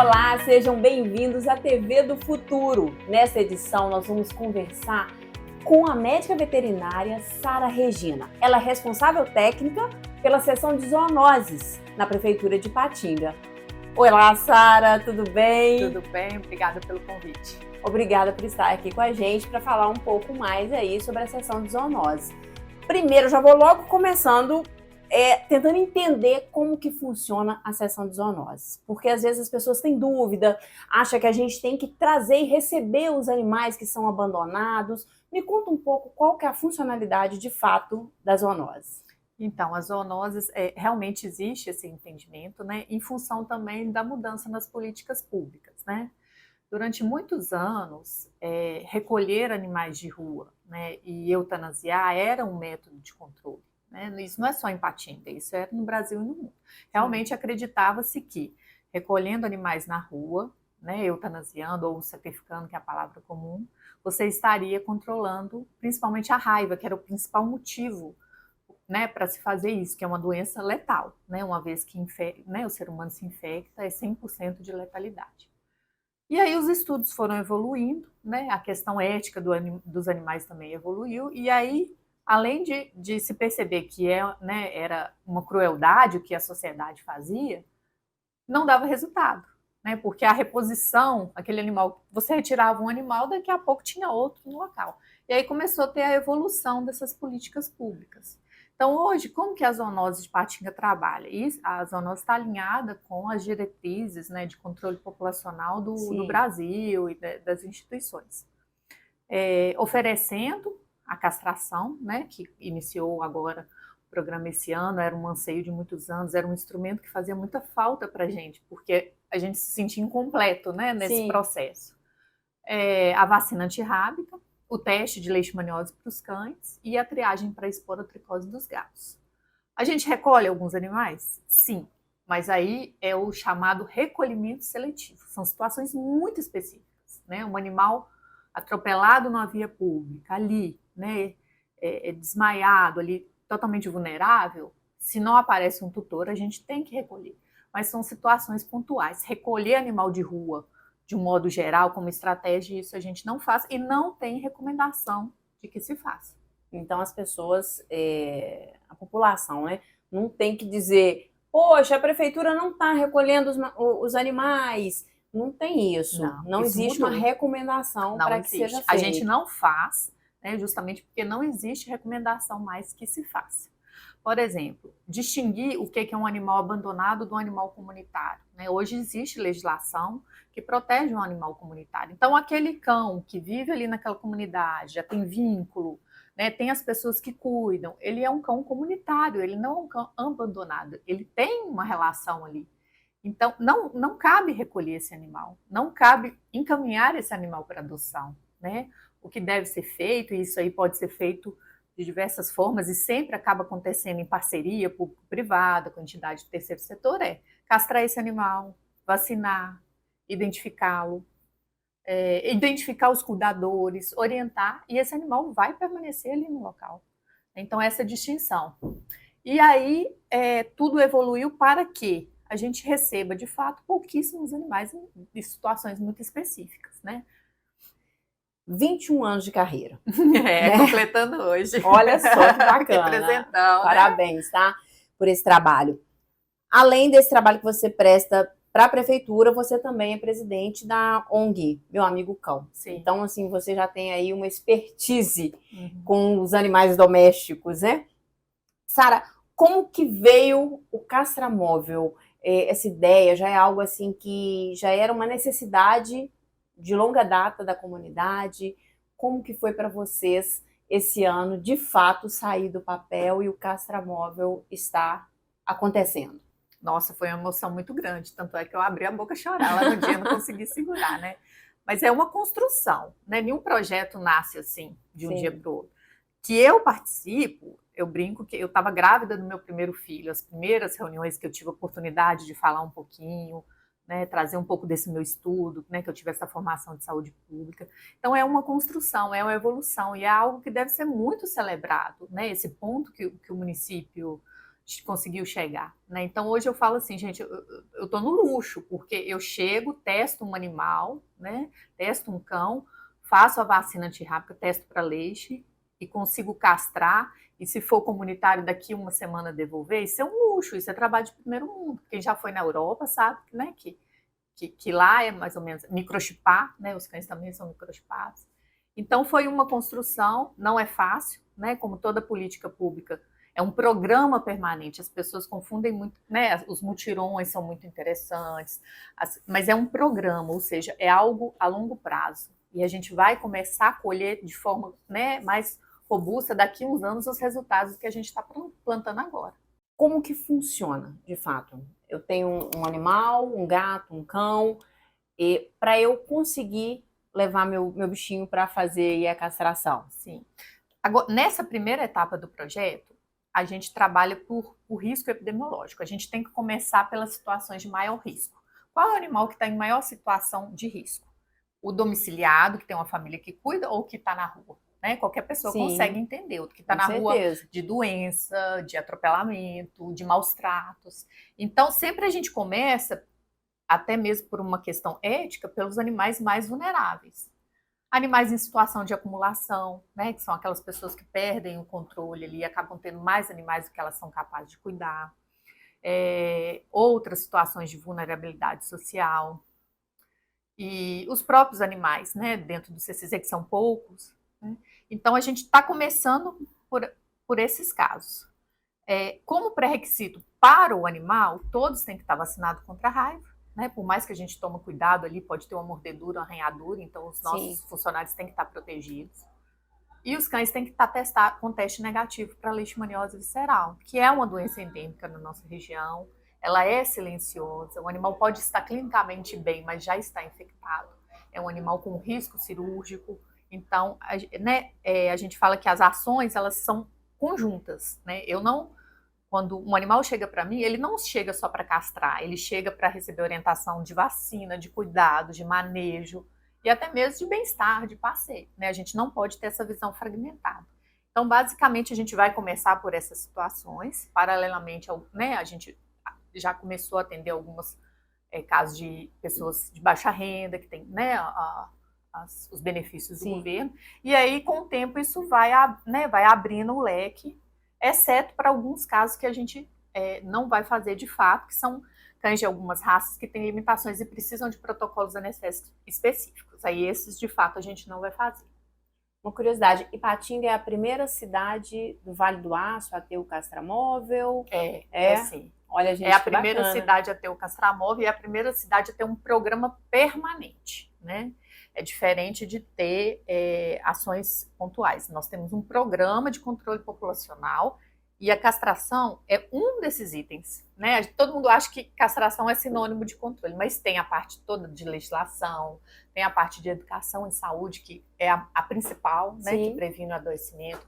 Olá, sejam bem-vindos à TV do Futuro. Nessa edição, nós vamos conversar com a médica veterinária Sara Regina. Ela é responsável técnica pela seção de zoonoses na Prefeitura de Ipatinga. Olá, Sara, tudo bem? Tudo bem, obrigada pelo convite. Obrigada por estar aqui com a gente para falar um pouco mais aí sobre a seção de zoonoses. Primeiro, já vou logo começando tentando entender como que funciona a seção de zoonoses. Porque às vezes as pessoas têm dúvida, acham que a gente tem que trazer e receber os animais que são abandonados. Me conta um pouco qual que é a funcionalidade de fato da zoonose. Então, as zoonoses, realmente existe esse entendimento, né, em função também da mudança nas políticas públicas, né? Durante muitos anos, recolher animais de rua, né, e eutanasiar era um método de controle. Né? Isso não é só em Ipatinga, isso é no Brasil e no mundo. Realmente acreditava-se que recolhendo animais na rua, né, eutanasiando ou sacrificando, que é a palavra comum, você estaria controlando principalmente a raiva, que era o principal motivo, né, para se fazer isso, que é uma doença letal, né, uma vez que o ser humano se infecta, é 100% de letalidade. E aí os estudos foram evoluindo, né, a questão ética dos animais também evoluiu, e aí, além de se perceber que era uma crueldade o que a sociedade fazia, não dava resultado, né, porque a reposição, aquele animal, você retirava um animal, daqui a pouco tinha outro no local. E aí começou a ter a evolução dessas políticas públicas. Então, hoje, como que a zoonose de Ipatinga trabalha? A zoonose está alinhada com as diretrizes, né, de controle populacional do Brasil e das instituições. Oferecendo a castração, né, que iniciou agora o programa esse ano, era um anseio de muitos anos, era um instrumento que fazia muita falta para a gente, porque a gente se sentia incompleto, né, nesse processo. A vacina antirrábica, o teste de leishmaniose para os cães e a triagem para a esporotricose dos gatos. A gente recolhe alguns animais? Sim, mas aí é o chamado recolhimento seletivo. São situações muito específicas, né? Um animal atropelado na via pública, ali, né, desmaiado, ali, totalmente vulnerável, se não aparece um tutor, a gente tem que recolher. Mas são situações pontuais. Recolher animal de rua, de um modo geral, como estratégia, isso a gente não faz e não tem recomendação de que se faça. Então as pessoas, a população, né, não tem que dizer, poxa, a prefeitura não está recolhendo os animais. Não tem isso. Não existe uma recomendação para que seja feito. A gente não faz, né, justamente porque não existe recomendação mais que se faça. Por exemplo, distinguir o que é um animal abandonado do animal comunitário. Né? Hoje existe legislação que protege um animal comunitário. Então, aquele cão que vive ali naquela comunidade, já tem vínculo, né, tem as pessoas que cuidam, ele é um cão comunitário, ele não é um cão abandonado, ele tem uma relação ali. Então, não cabe recolher esse animal, não cabe encaminhar esse animal para adoção. Né? O que deve ser feito, e isso aí pode ser feito de diversas formas e sempre acaba acontecendo em parceria público-privada, com entidade do terceiro setor, castrar esse animal, vacinar, identificá-lo, identificar os cuidadores, orientar, e esse animal vai permanecer ali no local. Então, essa distinção. E aí, tudo evoluiu para que a gente receba, de fato, pouquíssimos animais em situações muito específicas, né? 21 anos de carreira. Né? Completando hoje. Olha só que bacana. Que presentão, parabéns, né? Tá? Por esse trabalho. Além desse trabalho que você presta para a prefeitura, você também é presidente da ONG, Meu Amigo Cão. Sim. Então, assim, você já tem aí uma expertise com os animais domésticos, né? Sara, como que veio o castramóvel? Essa ideia já é algo assim que já era uma necessidade de longa data da comunidade. Como que foi para vocês esse ano, de fato, sair do papel e o castramóvel estar acontecendo? Nossa, foi uma emoção muito grande, tanto é que eu abri a boca a chorar lá no dia, não consegui segurar, né? Mas é uma construção, né? Nenhum projeto nasce assim, de um dia para o outro. Que eu participo, eu brinco que eu estava grávida do meu primeiro filho, as primeiras reuniões que eu tive a oportunidade de falar um pouquinho, né, trazer um pouco desse meu estudo, né, que eu tive essa formação de saúde pública. Então é uma construção, é uma evolução e é algo que deve ser muito celebrado, né, esse ponto que o município conseguiu chegar, né? Então hoje eu falo assim, gente, eu tô no luxo, porque eu chego, testo um animal, né? Testo um cão, faço a vacina antirrábica, testo para leite e consigo castrar. E se for comunitário, daqui uma semana devolver, isso é um luxo, isso é trabalho de primeiro mundo. Quem já foi na Europa sabe, né, que lá é mais ou menos microchipar, né? Os cães também são microchipados. Então foi uma construção, não é fácil, né? Como toda política pública, é um programa permanente. As pessoas confundem muito, né? Os mutirões são muito interessantes, mas é um programa, ou seja, é algo a longo prazo. E a gente vai começar a colher de forma, né, mais robusta daqui a uns anos os resultados que a gente está plantando agora. Como que funciona, de fato? Eu tenho um animal, um gato, um cão, e para eu conseguir levar meu bichinho para fazer a castração. Sim. Agora, nessa primeira etapa do projeto, a gente trabalha por risco epidemiológico. A gente tem que começar pelas situações de maior risco. Qual é o animal que está em maior situação de risco? O domiciliado, que tem uma família que cuida, ou que está na rua? Né? Qualquer pessoa consegue entender. O que está na rua de doença, de atropelamento, de maus tratos. Então, sempre a gente começa, até mesmo por uma questão ética, pelos animais mais vulneráveis. Animais em situação de acumulação, né, que são aquelas pessoas que perdem o controle ali e acabam tendo mais animais do que elas são capazes de cuidar. Outras situações de vulnerabilidade social. E os próprios animais, né, dentro do CCZ, que são poucos. Né? Então, a gente está começando por esses casos. Como pré-requisito para o animal, todos têm que estar vacinados contra a raiva. Né? Por mais que a gente tome cuidado ali, pode ter uma mordedura, uma arranhadura, então os nossos funcionários têm que estar protegidos. E os cães têm que estar testados com teste negativo para leishmaniose visceral, que é uma doença endêmica na nossa região. Ela é silenciosa, o animal pode estar clinicamente bem, mas já está infectado. É um animal com risco cirúrgico. Então, a gente fala que as ações, elas são conjuntas. Né? Quando um animal chega para mim, ele não chega só para castrar, ele chega para receber orientação de vacina, de cuidado, de manejo e até mesmo de bem-estar, de passeio. Né? A gente não pode ter essa visão fragmentada. Então, basicamente, a gente vai começar por essas situações. Paralelamente, né, a gente já começou a atender alguns casos de pessoas de baixa renda, que têm, né, os benefícios do governo. E aí, com o tempo, isso vai abrindo o leque, exceto para alguns casos que a gente não vai fazer de fato, que são cães de algumas raças que têm limitações e precisam de protocolos anestésicos específicos. Aí esses, de fato, a gente não vai fazer. Uma curiosidade, Ipatinga é a primeira cidade do Vale do Aço a ter o castramóvel? Sim. Olha, gente, é a primeira cidade a ter o castramóvel e é a primeira cidade a ter um programa permanente, né? É diferente de ter ações pontuais. Nós temos um programa de controle populacional e a castração é um desses itens. Né? Todo mundo acha que castração é sinônimo de controle, mas tem a parte toda de legislação, tem a parte de educação e saúde, que é a principal, né, que previne o adoecimento.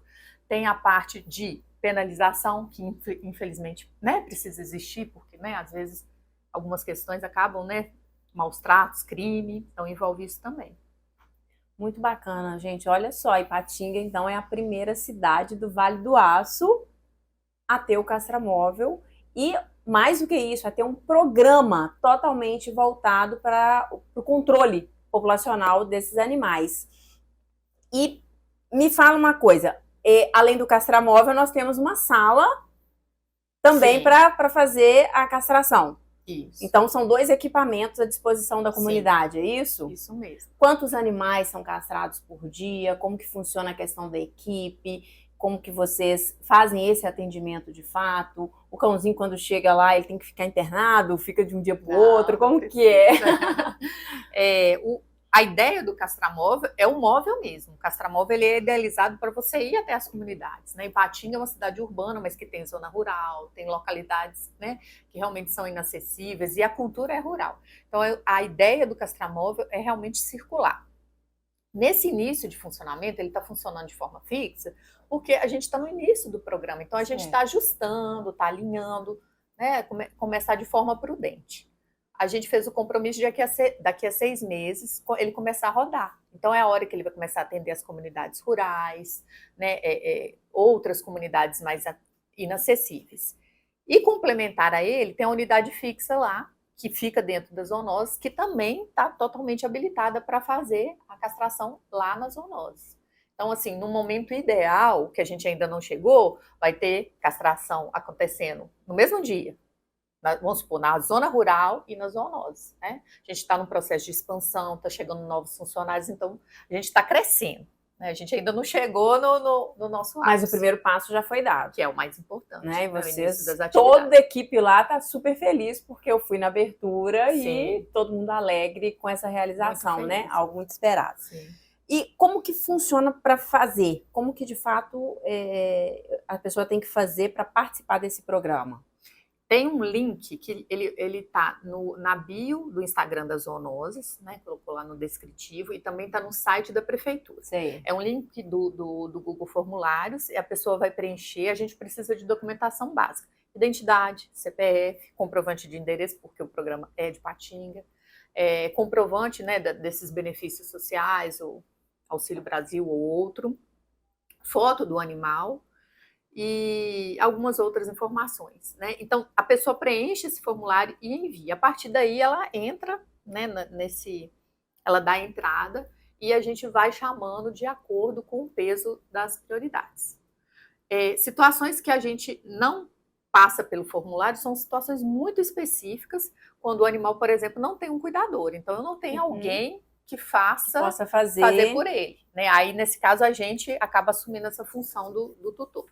Tem a parte de penalização, que infelizmente, né, precisa existir, porque, né, às vezes algumas questões acabam, né, maus tratos, crime, então envolve isso também. Muito bacana, gente. Olha só, Ipatinga, então, é a primeira cidade do Vale do Aço a ter o castramóvel e, mais do que isso, a ter um programa totalmente voltado para o controle populacional desses animais. E me fala uma coisa, além do castramóvel, nós temos uma sala também para fazer a castração. Isso. Então, são 2 equipamentos à disposição da comunidade, é isso? Isso mesmo. Quantos animais são castrados por dia? Como que funciona a questão da equipe? Como que vocês fazem esse atendimento de fato? O cãozinho, quando chega lá, ele tem que ficar internado? Fica de um dia para o outro? Como que é? A ideia do castramóvel é o móvel mesmo. O castramóvel ele é idealizado para você ir até as comunidades. Né? Ipatinga é uma cidade urbana, mas que tem zona rural, tem localidades, né, que realmente são inacessíveis, e a cultura é rural. Então, a ideia do castramóvel é realmente circular. Nesse início de funcionamento, ele está funcionando de forma fixa, porque a gente está no início do programa. Então, a gente está ajustando, está alinhando, né, começar de forma prudente. A gente fez o compromisso de daqui a 6 meses ele começar a rodar. Então, é a hora que ele vai começar a atender as comunidades rurais, né, outras comunidades mais inacessíveis. E complementar a ele, tem a unidade fixa lá, que fica dentro das zoonoses, que também está totalmente habilitada para fazer a castração lá nas zoonoses. Então, assim, no momento ideal, que a gente ainda não chegou, vai ter castração acontecendo no mesmo dia. Vamos supor, na zona rural e nas zoonoses, né? A gente está num processo de expansão, está chegando novos funcionários, então a gente está crescendo. Né? A gente ainda não chegou no nosso ápice. Mas o primeiro passo já foi dado. Que é o mais importante. Né? E vocês, das toda a equipe lá está super feliz, porque eu fui na abertura. Sim. E todo mundo alegre com essa realização, né? Algo muito esperado. Sim. E como que funciona para fazer? Como que, de fato, a pessoa tem que fazer para participar desse programa? Tem um link que ele tá na bio do Instagram das zoonoses, né? Colocou lá no descritivo, e também está no site da prefeitura. Sei. É um link do Google Formulários, e a pessoa vai preencher. A gente precisa de documentação básica: identidade, CPF, comprovante de endereço, porque o programa é de Patinga, comprovante, né, desses benefícios sociais, ou Auxílio Brasil ou outro, foto do animal e algumas outras informações, né? Então, a pessoa preenche esse formulário e envia. A partir daí, ela entra, né, ela dá a entrada, e a gente vai chamando de acordo com o peso das prioridades. Situações que a gente não passa pelo formulário são situações muito específicas, quando o animal, por exemplo, não tem um cuidador. Então, eu não tenho alguém que possa fazer por ele, né? Aí, nesse caso, a gente acaba assumindo essa função do tutor.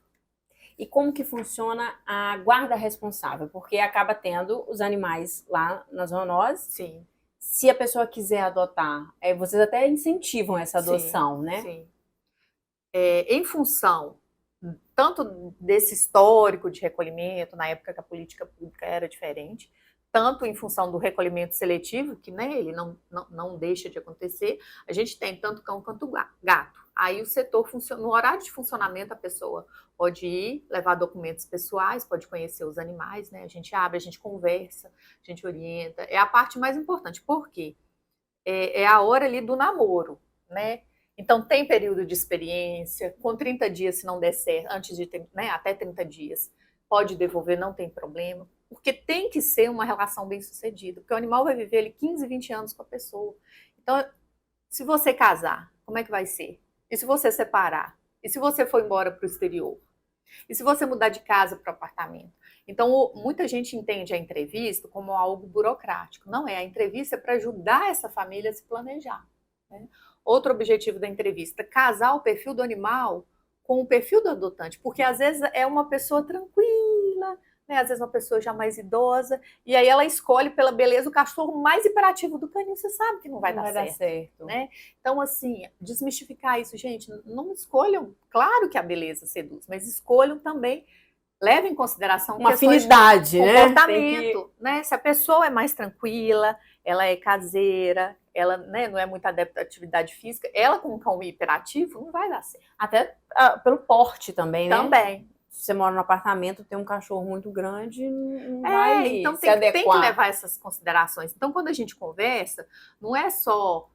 E como que funciona a guarda responsável? Porque acaba tendo os animais lá nas zoonoses. Sim. Se a pessoa quiser adotar, vocês até incentivam essa adoção, sim, né? Sim. Em função tanto desse histórico de recolhimento, na época que a política pública era diferente, tanto em função do recolhimento seletivo, que, né, ele não deixa de acontecer, a gente tem tanto cão quanto gato. Aí o setor funciona, no horário de funcionamento, a pessoa pode ir, levar documentos pessoais, pode conhecer os animais, né? A gente abre, a gente conversa, a gente orienta. É a parte mais importante. Por quê? É a hora ali do namoro, né? Então, tem período de experiência, com 30 dias, se não der certo, antes de ter, né, até 30 dias, pode devolver, não tem problema. Porque tem que ser uma relação bem sucedida, porque o animal vai viver ali 15, 20 anos com a pessoa. Então, se você casar, como é que vai ser? E se você separar? E se você for embora para o exterior? E se você mudar de casa para o apartamento? Então, muita gente entende a entrevista como algo burocrático. Não é, a entrevista é para ajudar essa família a se planejar, né? Outro objetivo da entrevista: casar o perfil do animal com o perfil do adotante, porque às vezes é uma pessoa tranquila, né? Às vezes uma pessoa já mais idosa, e aí ela escolhe pela beleza o cachorro mais hiperativo do canil. Você sabe que não vai dar certo. Né? Então, assim, desmistificar isso, gente. Não escolham, claro que a beleza seduz, mas escolham também, levem em consideração uma afinidade, né? Comportamento, né? Se a pessoa é mais tranquila, ela é caseira, ela, né, não é muito adepta à atividade física, ela com um cão hiperativo não vai dar certo. Até pelo porte também, né? Também. Se você mora num apartamento, tem um cachorro muito grande, não vai então se adequar. Tem que levar essas considerações. Então, quando a gente conversa, não é só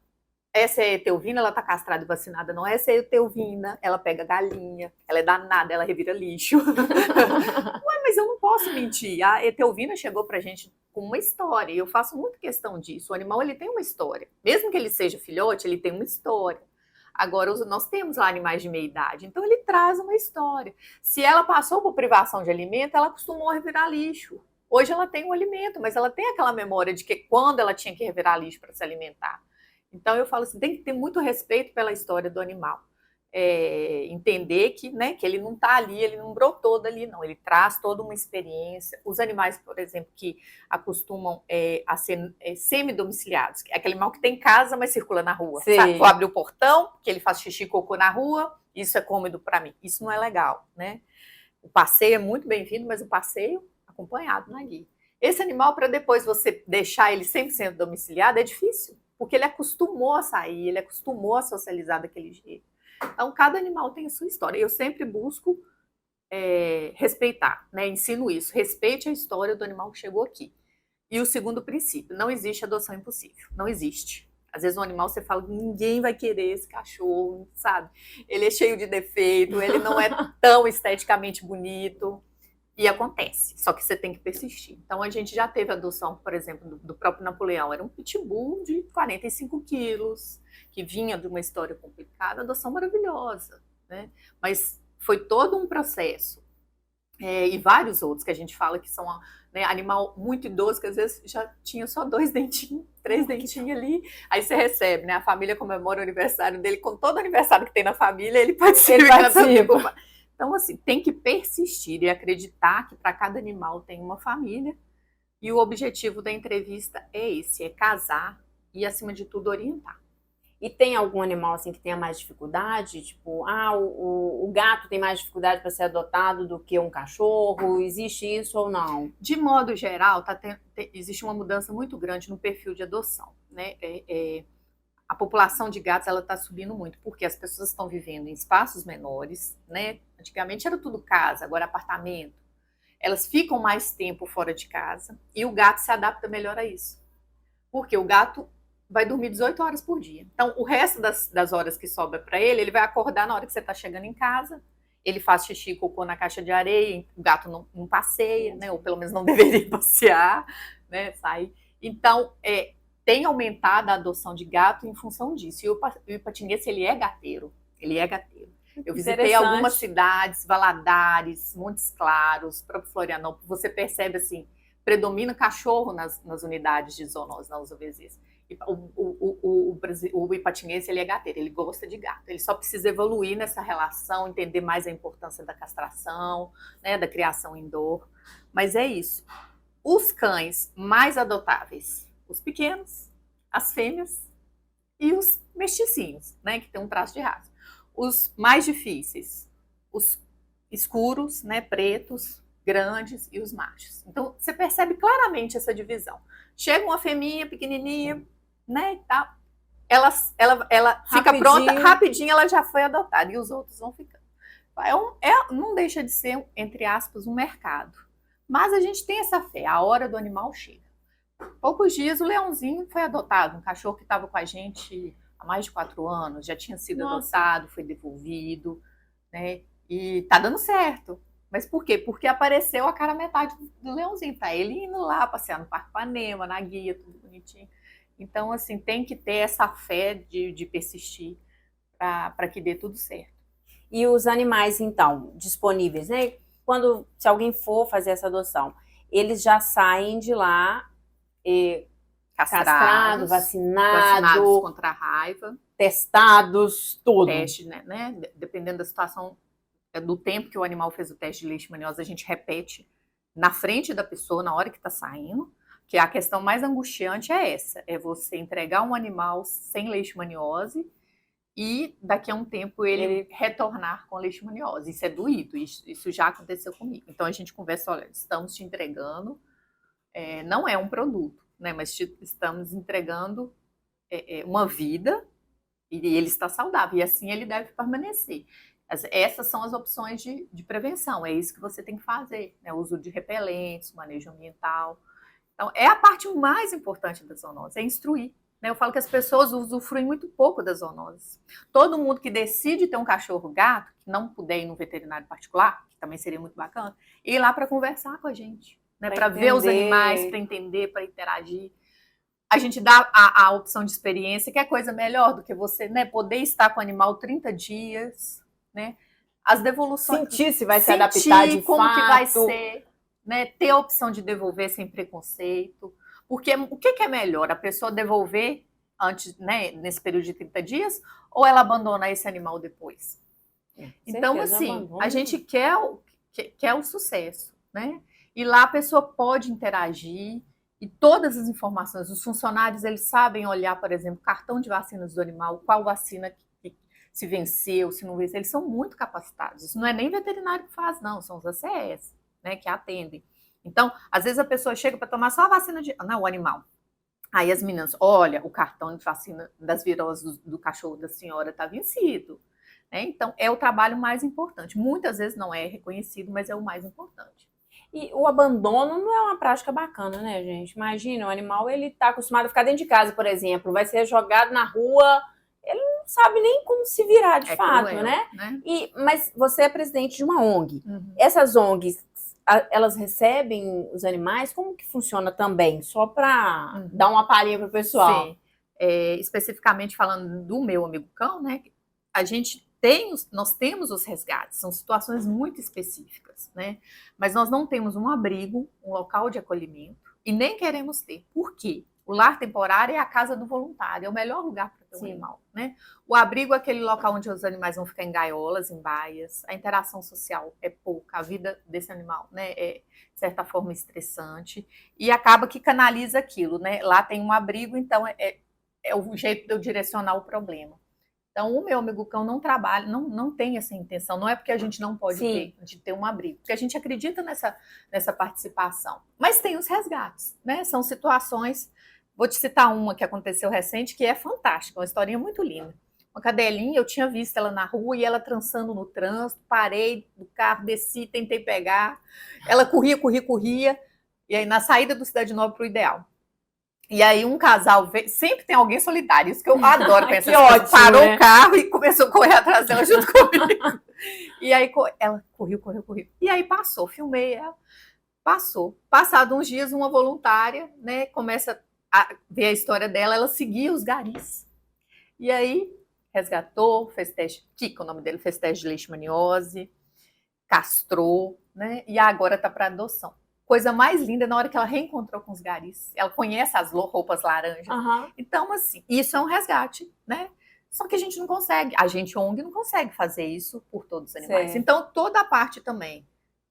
essa é eteuvina, ela tá castrada e vacinada. Não, essa é eteuvina, ela pega galinha, ela é danada, ela revira lixo. Ué, mas eu não posso mentir. A eteuvina chegou pra gente com uma história, e eu faço muito questão disso. O animal, ele tem uma história. Mesmo que ele seja filhote, ele tem uma história. Agora, nós temos lá animais de meia idade, então ele traz uma história. Se ela passou por privação de alimento, ela acostumou a revirar lixo. Hoje ela tem um alimento, mas ela tem aquela memória de que quando ela tinha que revirar lixo para se alimentar. Então, eu falo assim, tem que ter muito respeito pela história do animal. Entender que, né, que ele não está ali, ele não brotou dali, não. Ele traz toda uma experiência. Os animais, por exemplo, que acostumam a ser semi-domiciliados, é aquele animal que tem casa, mas circula na rua. Sabe? Vou abrir o portão, que ele faz xixi e cocô na rua, isso é cômodo para mim. Isso não é legal, né? O passeio é muito bem-vindo, mas o passeio acompanhado na guia. Esse animal, para depois você deixar ele 100% domiciliado, é difícil. Porque ele acostumou a sair, ele acostumou a socializar daquele jeito. Então, cada animal tem a sua história. Eu sempre busco respeitar, né? Ensino isso. Respeite a história do animal que chegou aqui. E o segundo princípio: não existe adoção impossível. Não existe. Às vezes, um animal, você fala, ninguém vai querer esse cachorro, sabe? Ele é cheio de defeito, ele não é tão esteticamente bonito. E acontece, só que você tem que persistir. Então, a gente já teve adoção, por exemplo, do próprio Napoleão. Era um pitbull de 45 quilos, que vinha de uma história complicada, adoção maravilhosa, né? Mas foi todo um processo. E vários outros que a gente fala que são, né, animal muito idoso, que às vezes já tinha só 2 dentinhos, 3 dentinhos ali, aí você recebe, né? A família comemora o aniversário dele, com todo aniversário que tem na família, ele participa. Então, assim, tem que persistir e acreditar que para cada animal tem uma família. E o objetivo da entrevista é esse, é casar e, acima de tudo, orientar. E tem algum animal assim que tenha mais dificuldade? Tipo, o gato tem mais dificuldade para ser adotado do que um cachorro? Existe isso ou não? De modo geral, existe uma mudança muito grande no perfil de adoção, né? A população de gatos ela está subindo muito, porque as pessoas estão vivendo em espaços menores, né? Antigamente era tudo casa, agora apartamento. Elas ficam mais tempo fora de casa e o gato se adapta melhor a isso. Porque o gato vai dormir 18 horas por dia. Então, o resto das horas que sobra para ele vai acordar na hora que você está chegando em casa, ele faz xixi e cocô na caixa de areia, o gato não passeia, né? Ou pelo menos não deveria passear, né? Sair. Então, tem aumentado a adoção de gato em função disso. E o Ipatinguense, ele é gateiro. Ele é gateiro. Eu visitei algumas cidades, Valadares, Montes Claros, próprio Florianópolis. Você percebe, assim, predomina cachorro nas unidades de zoonose, nas UVZs. O Ipatinguense, ele é gateiro, ele gosta de gato. Ele só precisa evoluir nessa relação, entender mais a importância da castração, né, da criação indoor. Mas é isso. Os cães mais adotáveis, os pequenos, as fêmeas e os mesticinhos, né, que tem um traço de raça. Os mais difíceis, os escuros, né, pretos, grandes e os machos. Então, você percebe claramente essa divisão. Chega uma fêmea pequenininha, né, tá? Ela fica pronta, rapidinho ela já foi adotada e os outros vão ficando. Não deixa de ser, entre aspas, um mercado. Mas a gente tem essa fé, a hora do animal chega. Poucos dias o Leãozinho foi adotado, um cachorro que estava com a gente há mais de 4 anos, já tinha sido adotado, foi devolvido, né? E tá dando certo. Mas por quê? Porque apareceu a cara metade do Leãozinho, tá ele indo lá passear no Parque Ipanema, na guia, tudo bonitinho. Então, assim, tem que ter essa fé de persistir para que dê tudo certo. E os animais, então, disponíveis, né? Se alguém for fazer essa adoção, eles já saem de lá castrados, vacinados contra a raiva, testados, tudo. Teste, né? Dependendo da situação, do tempo que o animal fez o teste de leishmaniose, a gente repete na frente da pessoa, na hora que está saindo, que a questão mais angustiante é essa, é você entregar um animal sem leishmaniose e daqui a um tempo ele retornar com leishmaniose. Isso é doído, isso já aconteceu comigo. Então a gente conversa, olha, estamos te entregando, não é um produto, né, mas estamos entregando uma vida e ele está saudável, e assim ele deve permanecer. Essas são as opções de prevenção, é isso que você tem que fazer, né? O uso de repelentes, manejo ambiental. Então, é a parte mais importante da zoonose, é instruir. Né? Eu falo que as pessoas usufruem muito pouco das zoonoses. Todo mundo que decide ter um cachorro-gato, que não puder ir no veterinário particular, que também seria muito bacana, ir lá para conversar com a gente, né? Para ver os animais, para entender, para interagir. A gente dá a opção de experiência, que é coisa melhor do que você, né, poder estar com o animal 30 dias, né? As devoluções. Sentir se vai se adaptar de como fato. Que vai ser, né? Ter a opção de devolver sem preconceito. Porque o que é melhor? A pessoa devolver antes, né, nesse período de 30 dias, ou ela abandonar esse animal depois? Então, assim, a gente quer o sucesso, né? E lá a pessoa pode interagir e todas as informações, os funcionários, eles sabem olhar, por exemplo, cartão de vacinas do animal, qual vacina que se venceu, se não venceu, eles são muito capacitados. Isso não é nem veterinário que faz, não, são os ACS, né, que atendem. Então, às vezes a pessoa chega para tomar só a vacina o animal. Aí as meninas, olha, o cartão de vacina das viroses do cachorro da senhora está vencido. Né? Então, é o trabalho mais importante. Muitas vezes não é reconhecido, mas é o mais importante. E o abandono não é uma prática bacana, né, gente? Imagina, o animal, ele tá acostumado a ficar dentro de casa, por exemplo, vai ser jogado na rua, ele não sabe nem como se virar de fato, cruel, né? né? Mas você é presidente de uma ONG. Essas ONGs, elas recebem os animais? Como que funciona também? Só para dar uma palhinha para o pessoal. Sim. Especificamente falando do meu amigo cão, né? Nós temos os resgates, são situações muito específicas, né? Mas nós não temos um abrigo, um local de acolhimento e nem queremos ter. Por quê? O lar temporário é a casa do voluntário, é o melhor lugar para ter um animal, né? O abrigo é aquele local onde os animais vão ficar em gaiolas, em baias, a interação social é pouca, a vida desse animal, né, é de certa forma estressante e acaba que canaliza aquilo, né? Lá tem um abrigo, então é o jeito de eu direcionar o problema. Então, o meu amigo cão não trabalha, não tem essa intenção. Não é porque a gente não pode ter um abrigo, porque a gente acredita nessa participação. Mas tem os resgates, né? São situações. Vou te citar uma que aconteceu recente, que é fantástica, uma historinha muito linda. Uma cadelinha, eu tinha visto ela na rua e ela trançando no trânsito, parei do carro, desci, tentei pegar. Ela corria. E aí, na saída do Cidade Nova para o Ideal. E aí um casal veio, sempre tem alguém solidário, isso que eu adoro pensar. Que ótimo, parou né? o carro e começou a correr atrás dela junto comigo. E aí ela correu. E aí passou, filmei ela, passou. Passado uns dias, uma voluntária, né, começa a ver a história dela, ela seguia os garis. E aí resgatou, fez teste, Kiko, o nome dele, fez teste de leishmaniose, castrou, né, e agora tá para adoção. Coisa mais linda na hora que ela reencontrou com os garis. Ela conhece as roupas laranjas. Então, assim, isso é um resgate, né? Só que a gente não consegue, a gente ONG não consegue fazer isso por todos os animais. Certo. Então, toda a parte também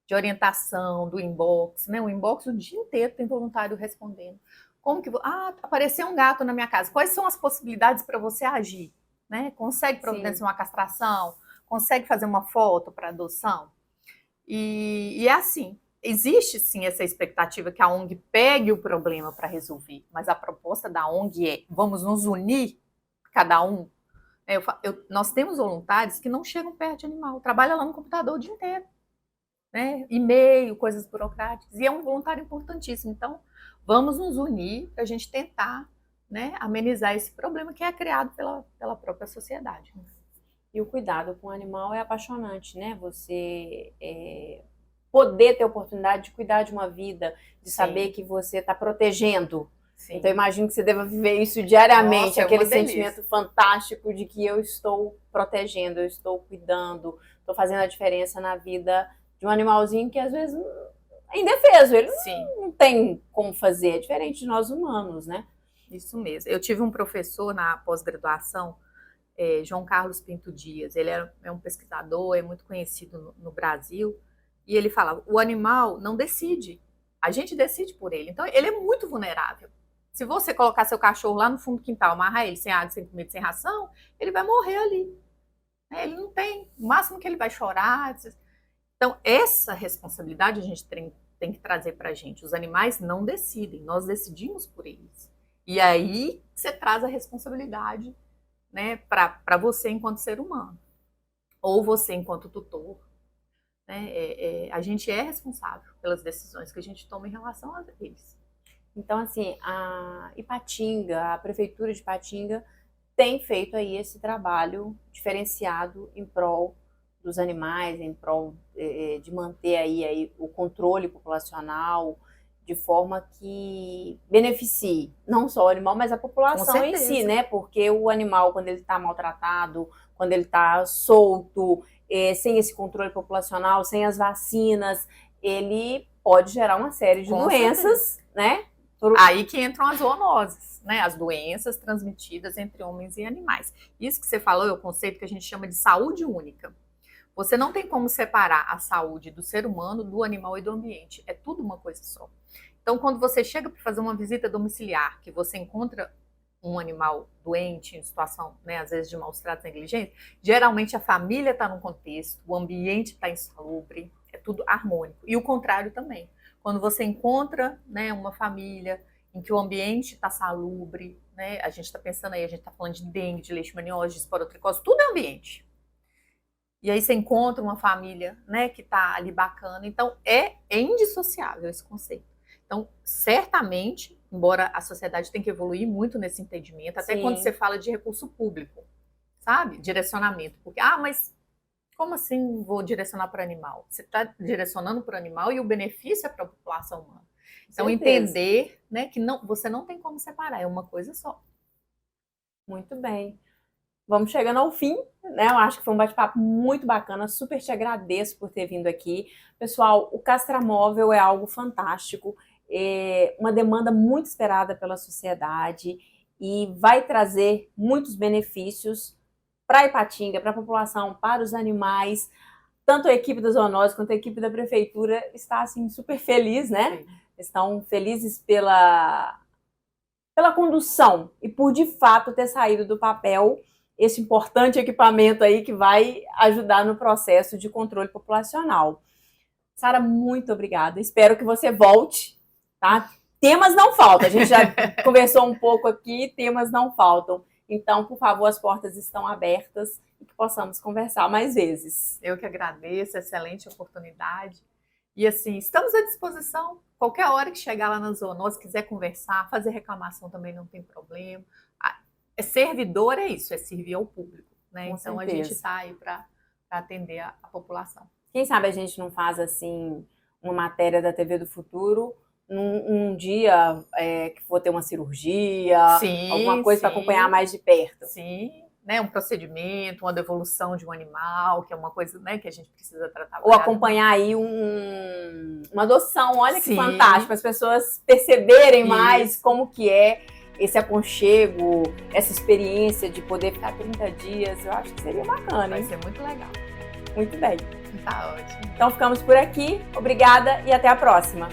de orientação, do inbox, né? O inbox o dia inteiro tem voluntário respondendo. Como que... apareceu um gato na minha casa. Quais são as possibilidades para você agir? Né? Consegue providenciar uma castração? Consegue fazer uma foto para adoção? E é assim. Existe, sim, essa expectativa que a ONG pegue o problema para resolver, mas a proposta da ONG é, vamos nos unir, cada um. Nós temos voluntários que não chegam perto de animal, trabalham lá no computador o dia inteiro, né? E-mail, coisas burocráticas, e é um voluntário importantíssimo. Então, vamos nos unir para a gente tentar, né, amenizar esse problema que é criado pela própria sociedade. E o cuidado com o animal é apaixonante, né? Você... poder ter a oportunidade de cuidar de uma vida, de saber que você está protegendo. Sim. Então, imagino que você deva viver isso diariamente. Nossa, aquele sentimento fantástico de que eu estou protegendo, eu estou cuidando, estou fazendo a diferença na vida de um animalzinho que, às vezes, é indefeso. Ele não tem como fazer. É diferente de nós humanos, né? Isso mesmo. Eu tive um professor na pós-graduação, João Carlos Pinto Dias. Ele é um pesquisador, é muito conhecido no Brasil. E ele falava, o animal não decide, a gente decide por ele. Então, ele é muito vulnerável. Se você colocar seu cachorro lá no fundo do quintal, amarrar ele sem água, sem comida, sem ração, ele vai morrer ali. Ele não tem, o máximo que ele vai chorar. Então, essa responsabilidade a gente tem que trazer para a gente. Os animais não decidem, nós decidimos por eles. E aí, você traz a responsabilidade, né, para você enquanto ser humano. Ou você enquanto tutor. Né? A gente é responsável pelas decisões que a gente toma em relação a eles. Então, assim, a Ipatinga, a Prefeitura de Ipatinga tem feito aí esse trabalho diferenciado em prol dos animais, em prol de manter aí o controle populacional de forma que beneficie não só o animal, mas a população em si, né? Porque o animal, quando ele está maltratado, quando ele está solto, sem esse controle populacional, sem as vacinas, ele pode gerar uma série de doenças, né? Aí que entram as zoonoses, né? As doenças transmitidas entre homens e animais. Isso que você falou é o conceito que a gente chama de saúde única. Você não tem como separar a saúde do ser humano, do animal e do ambiente. É tudo uma coisa só. Então, quando você chega para fazer uma visita domiciliar, que você encontra um animal doente, em situação, né, às vezes de maus tratos e negligência, geralmente a família está num contexto, o ambiente está insalubre, é tudo harmônico. E o contrário também. Quando você encontra, né, uma família em que o ambiente está salubre, né, a gente está pensando aí, a gente está falando de dengue, de leishmaniose, de esporotricose, tudo é ambiente. E aí você encontra uma família, né, que está ali bacana. Então, é indissociável esse conceito. Então, certamente, embora a sociedade tenha que evoluir muito nesse entendimento, até quando você fala de recurso público, sabe? Direcionamento. Porque, mas Como assim vou direcionar para o animal? Você está direcionando para o animal e o benefício é para a população humana. Então, entender, né, que você não tem como separar, é uma coisa só. Muito bem. Vamos chegando ao fim, né? Eu acho que foi um bate-papo muito bacana, super te agradeço por ter vindo aqui. Pessoal, o castramóvel é algo fantástico, é uma demanda muito esperada pela sociedade e vai trazer muitos benefícios para a Ipatinga, para a população, para os animais. Tanto a equipe da zoonose quanto a equipe da prefeitura está assim super feliz, né? Sim. Estão felizes pela condução e por de fato ter saído do papel esse importante equipamento aí que vai ajudar no processo de controle populacional. Sara, muito obrigada. Espero que você volte, tá? Temas não faltam. A gente já conversou um pouco aqui, temas não faltam. Então, por favor, as portas estão abertas e que possamos conversar mais vezes. Eu que agradeço, excelente oportunidade. E assim, estamos à disposição. Qualquer hora que chegar lá na zoonose, quiser conversar, fazer reclamação também não tem problema. Servidor é isso, é servir ao público, né? Com então certeza. A gente está aí para atender a população. Quem sabe a gente não faz assim uma matéria da TV do Futuro num dia que for ter uma cirurgia, sim, alguma coisa para acompanhar mais de perto. Sim, né? Um procedimento, uma devolução de um animal, que é uma coisa, né, que a gente precisa tratar. Ou acompanhar aí uma adoção, olha que fantástico, as pessoas perceberem mais como que é esse aconchego, essa experiência de poder ficar 30 dias, eu acho que seria bacana. Vai ser muito legal. Muito bem. Tá ótimo. Então ficamos por aqui, obrigada e até a próxima.